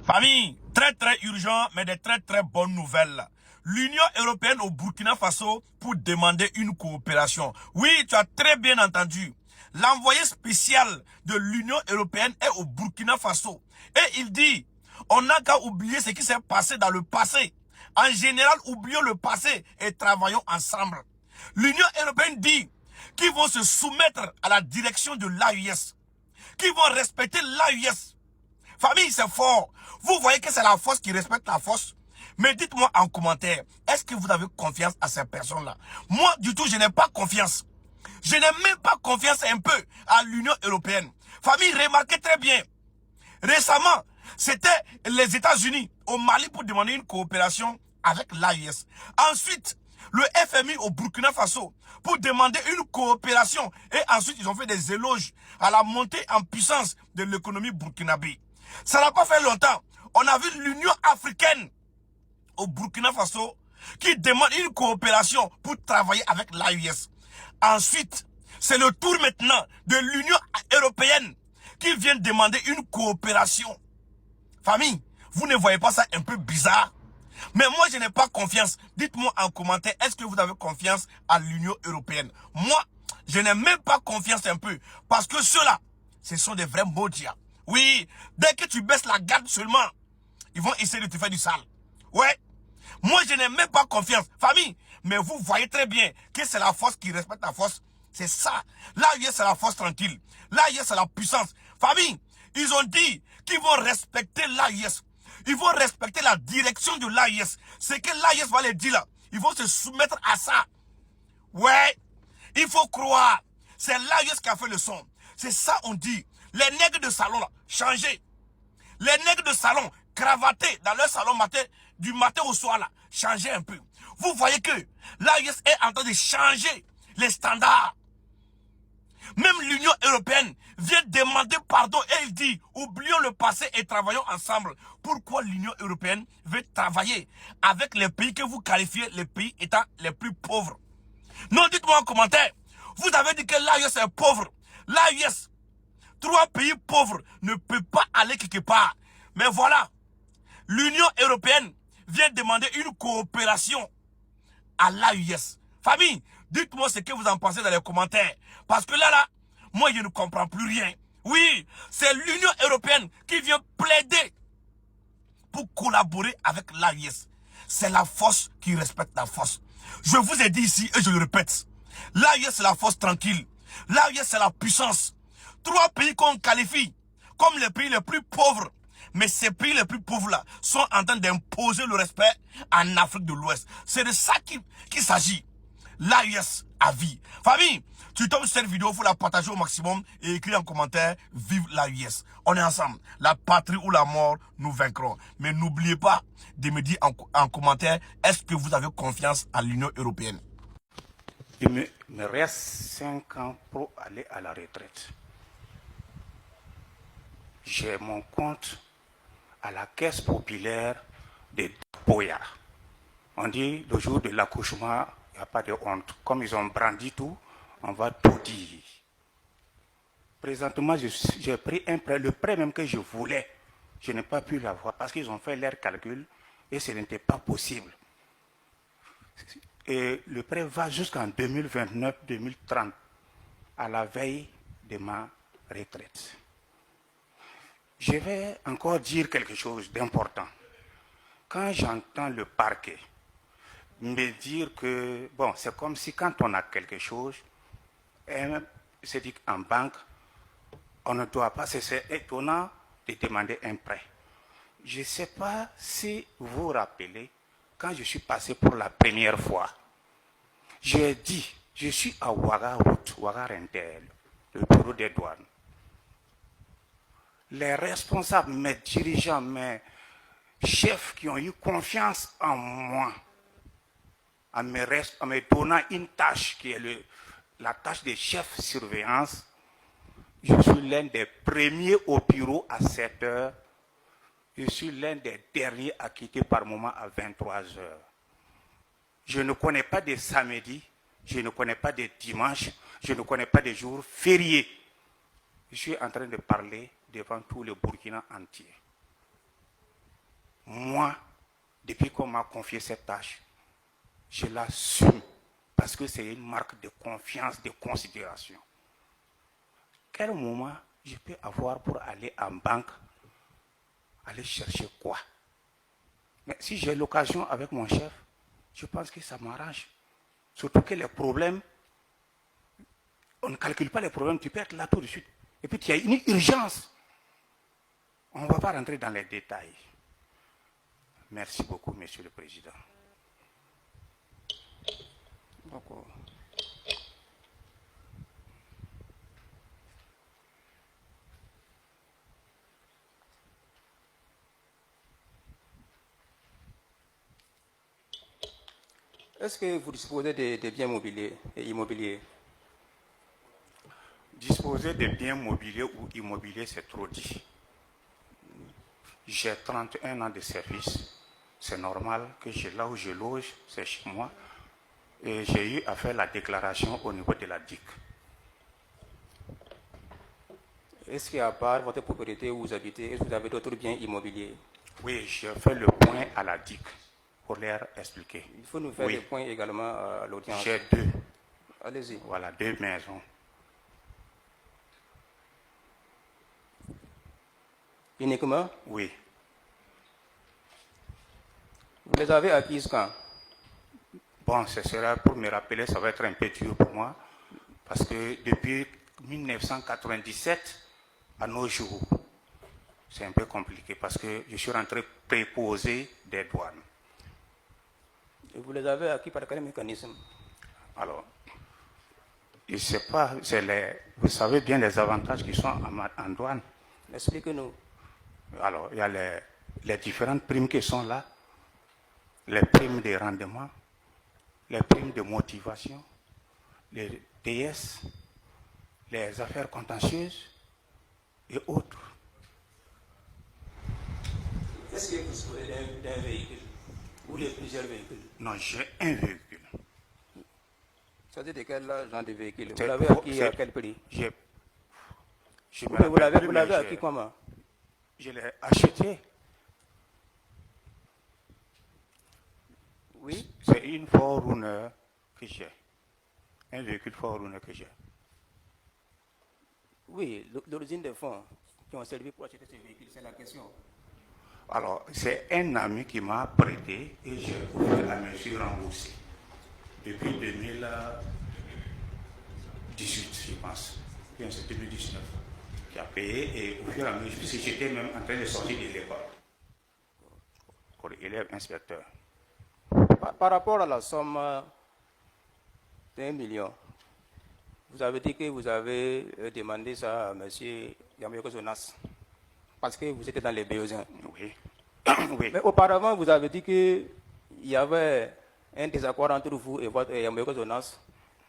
Famille, très urgent, mais de très bonnes nouvelles. L'Union européenne au Burkina Faso pour demander une coopération. Oui, tu as très bien entendu. L'envoyé spécial de l'Union européenne est au Burkina Faso. Et il dit, on n'a qu'à oublier ce qui s'est passé dans le passé. En général, oublions le passé et travaillons ensemble. L'Union européenne dit qu'ils vont se soumettre à la direction de l'AUS, qu'ils vont respecter l'AUS. Famille, c'est fort. Vous voyez que c'est la force qui respecte la force. Mais dites-moi en commentaire, est-ce que vous avez confiance à ces personnes-là? Moi, du tout, je n'ai pas confiance. Je n'ai même pas confiance un peu à l'Union européenne. Famille, remarquez très bien. Récemment, c'était les États-Unis au Mali pour demander une coopération avec l'AIS. Ensuite, le FMI au Burkina Faso pour demander une coopération. Et ensuite, ils ont fait des éloges à la montée en puissance de l'économie burkinabé. Ça n'a pas fait longtemps. On a vu l'Union africaine au Burkina Faso qui demande une coopération pour travailler avec l'AIS. Ensuite, c'est le tour maintenant de l'Union européenne qui vient demander une coopération. Famille, vous ne voyez pas ça un peu bizarre? Mais moi, je n'ai pas confiance. Dites-moi en commentaire, est-ce que vous avez confiance à l'Union européenne? Moi, je n'ai même pas confiance un peu. Parce que ceux-là, ce sont des vrais maudias. Oui, dès que tu baisses la garde seulement, ils vont essayer de te faire du sale. Ouais. Moi, je n'ai même pas confiance. Famille, mais vous voyez très bien que c'est la force qui respecte la force. C'est ça. Là, c'est la force tranquille. Là, c'est la puissance. Famille, ils ont dit qu'ils vont respecter l'AIS. Ils vont respecter la direction de l'AIS. C'est que l'AIS va les dire là. Ils vont se soumettre à ça. Ouais, il faut croire. C'est l'AIS qui a fait le son. C'est ça on dit. Les nègres de salon là, changez. Les nègres de salon, cravatés dans leur salon matin, du matin au soir là, changez un peu. Vous voyez que l'AIS est en train de changer les standards. Même l'Union européenne vient demander pardon et il dit, oublions le passé et travaillons ensemble. Pourquoi l'Union européenne veut travailler avec les pays que vous qualifiez les pays étant les plus pauvres? Non, dites-moi en commentaire. Vous avez dit que l'AIS est pauvre. L'AIS, 3 pays pauvres ne peuvent pas aller quelque part. Mais voilà, l'Union européenne vient demander une coopération à l'AIS. Famille, dites-moi ce que vous en pensez dans les commentaires. Parce que là, moi je ne comprends plus rien. Oui, c'est l'Union européenne qui vient plaider pour collaborer avec l'AIS. C'est la force qui respecte la force. Je vous ai dit ici et je le répète. L'AIS c'est la force tranquille. L'AIS c'est la puissance. 3 pays qu'on qualifie comme les pays les plus pauvres. Mais ces pays les plus pauvres-là sont en train d'imposer le respect en Afrique de l'Ouest. C'est de ça qu'il s'agit. L'AIS à vie. Famille, tu tombes sur cette vidéo, il faut la partager au maximum et écrire en commentaire, vive l'AIS. On est ensemble. La patrie ou la mort, nous vaincrons. Mais n'oubliez pas de me dire en commentaire, est-ce que vous avez confiance à l'Union européenne? Il me reste 5 ans pour aller à la retraite. J'ai mon compte à la caisse populaire de Boya. On dit le jour de l'accouchement, il n'y a pas de honte. Comme ils ont brandi tout, on va tout dire. Présentement, j'ai pris un prêt, le prêt même que je voulais. Je n'ai pas pu l'avoir parce qu'ils ont fait leurs calculs et ce n'était pas possible. Et le prêt va jusqu'en 2029-2030, à la veille de ma retraite. Je vais encore dire quelque chose d'important. Quand j'entends le parquet me dire que, bon, c'est comme si quand on a quelque chose, c'est dit qu'en banque, on ne doit pas, c'est étonnant de demander un prêt. Je ne sais pas si vous vous rappelez, quand je suis passé pour la première fois, j'ai dit, je suis à Ouaga Route, Ouaga Rentel, le bureau des douanes. Les responsables, mes dirigeants, mes chefs qui ont eu confiance en moi, en me donnant une tâche qui est la tâche de chef surveillance, je suis l'un des premiers au bureau à 7 heures. Je suis l'un des derniers à quitter par moment à 23 heures. Je ne connais pas de samedi, je ne connais pas de dimanche, je ne connais pas de jours fériés. Je suis en train de parler devant tout le Burkina entier. moi, depuis qu'on m'a confié cette tâche, je l'assume parce que c'est une marque de confiance, de considération. Quel moment je peux avoir pour aller en banque, aller chercher quoi? Mais si j'ai l'occasion avec mon chef, je pense que ça m'arrange. Surtout que les problèmes, on ne calcule pas les problèmes, tu peux être là tout de suite. Et puis il y a une urgence. On ne va pas rentrer dans les détails. Merci beaucoup, Monsieur le Président. D'accord. Est-ce que vous disposez de biens mobiliers et immobiliers? Disposer de biens mobiliers ou immobiliers, c'est trop dit. J'ai 31 ans de service. C'est normal que là où je loge, c'est chez moi. Et j'ai eu à faire la déclaration au niveau de la DIC. Est-ce qu'à part votre propriété où vous habitez, est-ce que vous avez d'autres biens immobiliers? Oui, j'ai fait le point à la DIC pour leur expliquer. Il faut nous faire des points également à l'audience. J'ai 2. Allez-y. Voilà, 2 maisons. Uniquement? Oui. Vous les avez acquises quand? Bon, ce sera pour me rappeler, ça va être un peu dur pour moi, parce que depuis 1997 à nos jours, c'est un peu compliqué, parce que je suis rentré préposé des douanes. Et vous les avez acquis par quel mécanisme? Alors, je ne sais pas, vous savez bien les avantages qui sont en douane. Expliquez-nous. Alors, il y a les différentes primes qui sont là, les primes de rendement, les primes de motivation, les DS, les affaires contentieuses et autres. Est-ce que vous disposez d'un véhicule ou de plusieurs véhicules? Non, j'ai un véhicule. Ça veut dire de quel genre de véhicule? Vous l'avez acquis à quel prix? Vous l'avez acquis comment? Je l'ai acheté. Oui. C'est une Forerunner que j'ai. Un véhicule Forerunner que j'ai. Oui, l'origine des fonds qui ont servi pour acheter ce véhicule, c'est la question. Alors, c'est un ami qui m'a prêté et j'ai trouvé à me suis remboursé. Depuis 2018, je pense. Bien, c'est 2019 qui a payé et au fur et à mesure, puisque j'étais même en train de sortir de l'école. Pour élève inspecteur. Par rapport à la somme d'1 million, vous avez dit que vous avez demandé ça à M. Yameko Zonas parce que vous étiez dans les besoins. Oui. Oui. Mais auparavant, vous avez dit qu'il y avait un désaccord entre vous et votre Yameko Zonas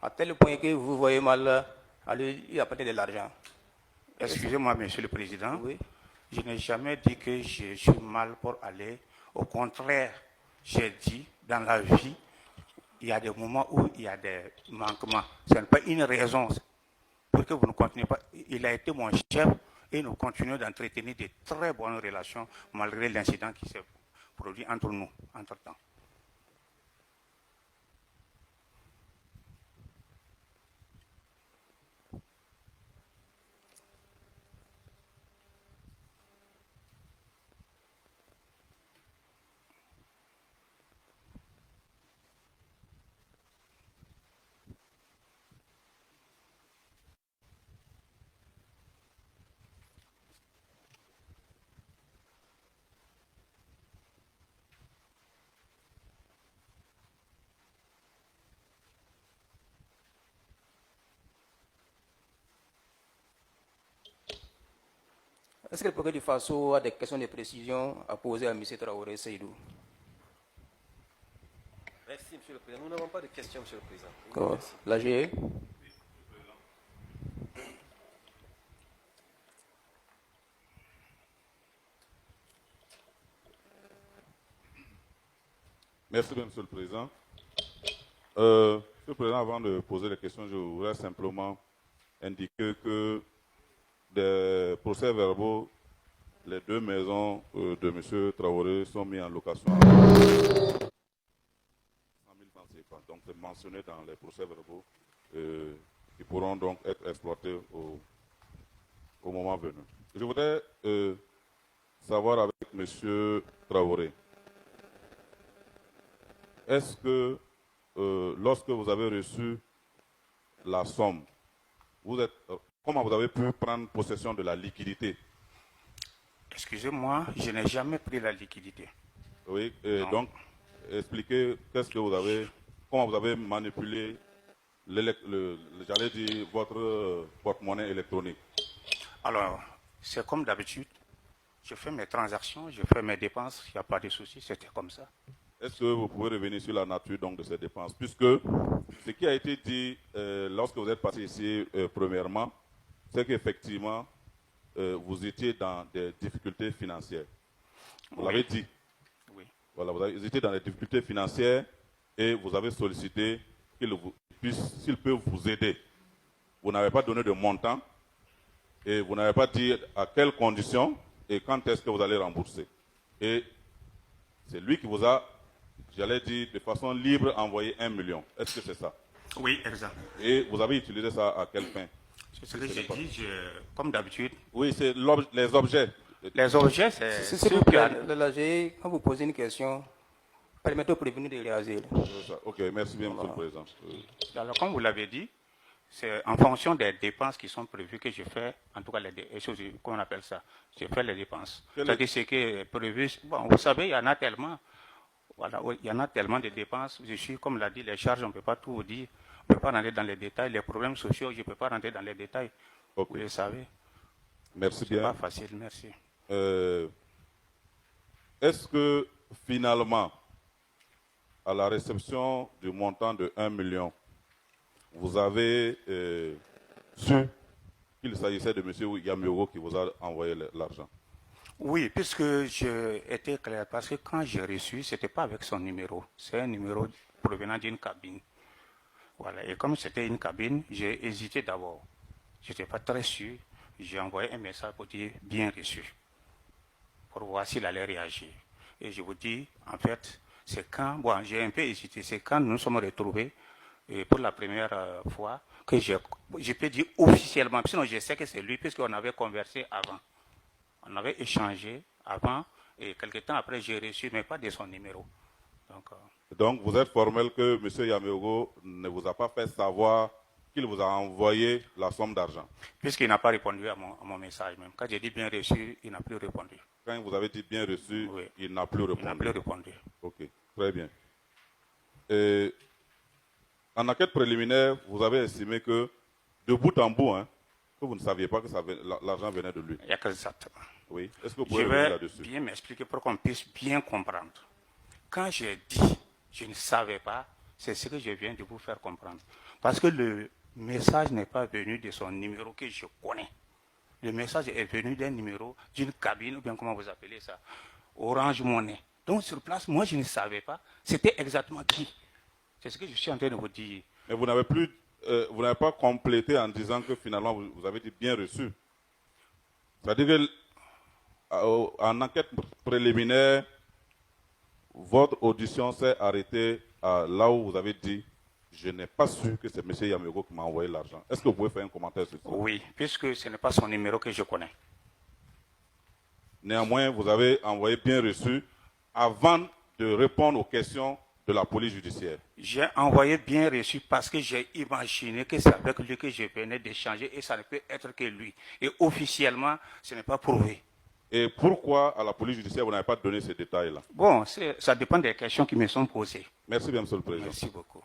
à tel point que vous voyez mal à lui apporter de l'argent. Excusez-moi, Monsieur le Président. Oui. Je n'ai jamais dit que je suis mal pour aller. Au contraire, j'ai dit, dans la vie, il y a des moments où il y a des manquements. Ce n'est pas une raison pour que vous ne continuez pas. Il a été mon chef et nous continuons d'entretenir de très bonnes relations malgré l'incident qui s'est produit entre nous, entre-temps. Est-ce que le Burkina Faso a des questions de précision à poser à M. Traoré Seydou? Merci, Monsieur le Président. Nous n'avons pas de questions, Monsieur le Président. D'accord. L'AGE? Merci, Monsieur le Président. Monsieur le Président, avant de poser les questions, je voudrais simplement indiquer que des procès-verbaux les 2 maisons de M. Traoré sont mises en location à 100 000 francs CFA. Donc c'est mentionné dans les procès-verbaux qui pourront donc être exploités au moment venu. Je voudrais savoir avec M. Traoré, est-ce que lorsque vous avez reçu la somme, comment vous avez pu prendre possession de la liquidité? Excusez-moi, je n'ai jamais pris la liquidité. Oui, donc expliquez comment vous avez manipulé j'allais dire votre porte-monnaie électronique. Alors, c'est comme d'habitude. Je fais mes transactions, je fais mes dépenses, il n'y a pas de souci, c'était comme ça. Est-ce que vous pouvez revenir sur la nature donc, de ces dépenses? Puisque ce qui a été dit lorsque vous êtes passé ici premièrement, c'est qu'effectivement, vous étiez dans des difficultés financières. Vous l'avez dit. Oui. Voilà, vous étiez dans des difficultés financières et vous avez sollicité s'il peut vous aider. Vous n'avez pas donné de montant et vous n'avez pas dit à quelles conditions et quand est-ce que vous allez rembourser. Et c'est lui qui vous a, j'allais dire, de façon libre, envoyé 1 million. Est-ce que c'est ça? Oui, exact. Et vous avez utilisé ça à quelle fin? C'est ce que j'ai dit, comme d'habitude. Oui, c'est les objets. Les objets, c'est... S'il vous plaît, quand vous posez une question, permettez au prévenu de réagir. Ok, merci bien, Monsieur le Président. Alors, comme vous l'avez dit, c'est en fonction des dépenses qui sont prévues que je fais, en tout cas, les choses, comment on appelle ça, je fais les dépenses. C'est-à-dire ce qui est prévu. Bon, vous savez, il y en a tellement. Voilà, il y en a tellement de dépenses. Je suis, comme l'a dit, les charges, on ne peut pas tout vous dire. On ne peut pas rentrer dans les détails. Les problèmes sociaux, je ne peux pas rentrer dans les détails. Okay. Vous le savez. Merci bien. C'est pas facile, merci. Est-ce que, finalement, à la réception du montant de 1 million, vous avez su qu'il s'agissait de M. Yamiogo qui vous a envoyé l'argent? Oui, puisque j'étais clair, parce que quand j'ai reçu, ce n'était pas avec son numéro. C'est un numéro provenant d'une cabine. Voilà. Et comme c'était une cabine, j'ai hésité d'abord. Je n'étais pas très sûr. J'ai envoyé un message pour dire bien reçu, pour voir s'il allait réagir. Et je vous dis, en fait, c'est quand, bon, j'ai un peu hésité, c'est quand nous nous sommes retrouvés, et pour la première fois, que je peux dire officiellement, sinon je sais que c'est lui, puisqu'on avait conversé avant. On avait échangé avant, et quelques temps après, j'ai reçu, mais pas de son numéro. Donc, vous êtes formel que M. Yamiogo ne vous a pas fait savoir qu'il vous a envoyé la somme d'argent? Puisqu'il n'a pas répondu à mon message même. Quand j'ai dit bien reçu, il n'a plus répondu. Quand vous avez dit bien reçu, oui. Il n'a plus répondu. Il n'a plus répondu. Ok, très bien. Et en enquête préliminaire, vous avez estimé que, de bout en bout, que vous ne saviez pas que l'argent venait de lui. Exactement. Oui. Est-ce que vous pouvez revenir là-dessus? Je vais bien m'expliquer pour qu'on puisse bien comprendre. Quand j'ai dit je ne savais pas, c'est ce que je viens de vous faire comprendre. Parce que le message n'est pas venu de son numéro que je connais. Le message est venu d'un numéro, d'une cabine, ou bien comment vous appelez ça, Orange Money. Donc sur place, moi je ne savais pas, c'était exactement qui. C'est ce que je suis en train de vous dire. Mais vous n'avez pas complété en disant que finalement vous avez dit bien reçu. C'est-à-dire qu'en enquête préliminaire, votre audition s'est arrêtée là où vous avez dit je n'ai pas su que c'est M. Yamiogo qui m'a envoyé l'argent. Est-ce que vous pouvez faire un commentaire sur ça? Oui, puisque ce n'est pas son numéro que je connais. Néanmoins, vous avez envoyé bien reçu avant de répondre aux questions de la police judiciaire. J'ai envoyé bien reçu parce que j'ai imaginé que c'est avec lui que je venais d'échanger et ça ne peut être que lui. Et officiellement, ce n'est pas prouvé. Et pourquoi à la police judiciaire vous n'avez pas donné ces détails-là? Bon, ça dépend des questions qui me sont posées. Merci bien, Monsieur le Président. Merci beaucoup.